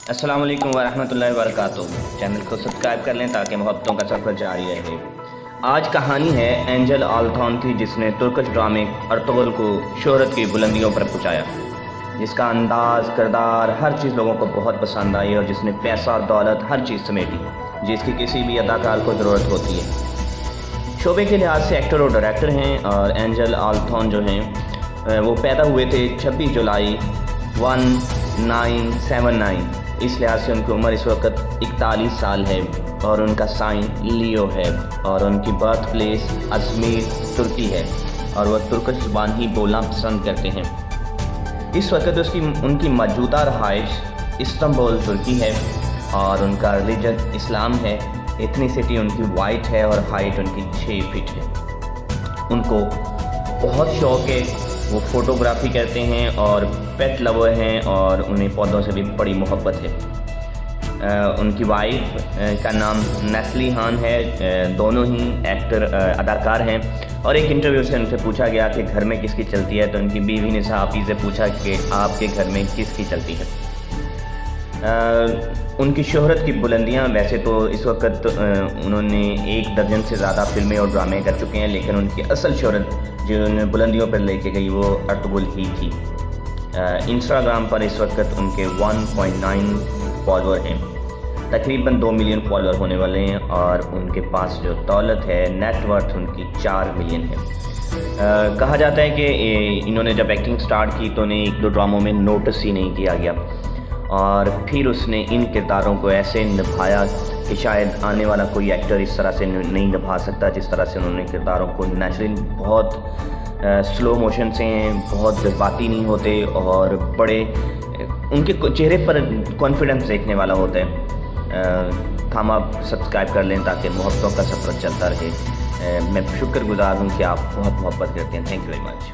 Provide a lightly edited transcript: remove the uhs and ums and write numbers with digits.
अस्सलाम वालेकुम वरहमतुल्लाहि वबरकातुहू। चैनल को सब्सक्राइब कर लें ताकि मोहब्बतों का सफ़र जारी रहे। आज कहानी है एंजल आलथॉन की, जिसने तुर्किश ड्रामे अर्तुगरुल को शोहरत की बुलंदियों पर पहुंचाया, जिसका अंदाज किरदार हर चीज़ लोगों को बहुत पसंद आई और जिसने पैसा दौलत हर चीज़ समेटी जिसकी किसी भी अदाकार को ज़रूरत होती है। शोबे के लिहाज से एक्टर और डायरेक्टर हैं और एंजल आलथॉन जो हैं वो पैदा हुए थे 26 जुलाई 1979। इस लिहाज से उनकी उम्र इस वक्त 41 साल है और उनका साइन लियो है और उनकी बर्थ प्लेस अजमेर तुर्की है और वह तुर्किश ज़ुबान ही बोलना पसंद करते हैं। इस वक्त उनकी मौजूदा रहाइश इस्तांबुल तुर्की है और उनका रिलीजन इस्लाम है। एथनिसिटी उनकी वाइट है और हाइट उनकी 6 फीट है। उनको बहुत शौक़ है, वो फ़ोटोग्राफी करते हैं और पेट लवर हैं और उन्हें पौधों से भी बड़ी मोहब्बत है। उनकी वाइफ का नाम नेस्ली हान है। दोनों ही एक्टर अदाकार हैं और एक इंटरव्यू से उनसे पूछा गया कि घर में किसकी चलती है, तो उनकी बीवी ने सहाफ़ी से पूछा कि आपके घर में किसकी चलती है। उनकी शोहरत की बुलंदियां, वैसे तो इस वक्त उन्होंने 1 दर्जन से ज़्यादा फिल्में और ड्रामे कर चुके हैं, लेकिन उनकी असल शोहरत जो उन्हें बुलंदियों पर लेके गई वो अर्तुगरुल ही थी। इंस्टाग्राम पर इस वक्त उनके 1.9 फॉलोअर हैं, तकरीबन 2 मिलियन फॉलोअर होने वाले हैं और उनके पास जो दौलत है, नेटवर्थ उनकी 4 मिलियन है। कहा जाता है कि इन्होंने जब एक्टिंग स्टार्ट की तो उन्हें 1-2 ड्रामों में नोटिस ही नहीं किया गया और फिर उसने इन किरदारों को ऐसे निभाया कि शायद आने वाला कोई एक्टर इस तरह से नहीं निभा सकता जिस तरह से उन्होंने किरदारों को नेचुरली बहुत स्लो मोशन से, बहुत जज्बाती नहीं होते और बड़े उनके चेहरे पर कॉन्फिडेंस देखने वाला होता है। हम आप सब्सक्राइब कर लें ताकि मोहब्बतों का सफ़र चलता रहे। मैं शुक्रगुजार हूँ कि आप बहुत मोहब्बत करते हैं। Thank you very much.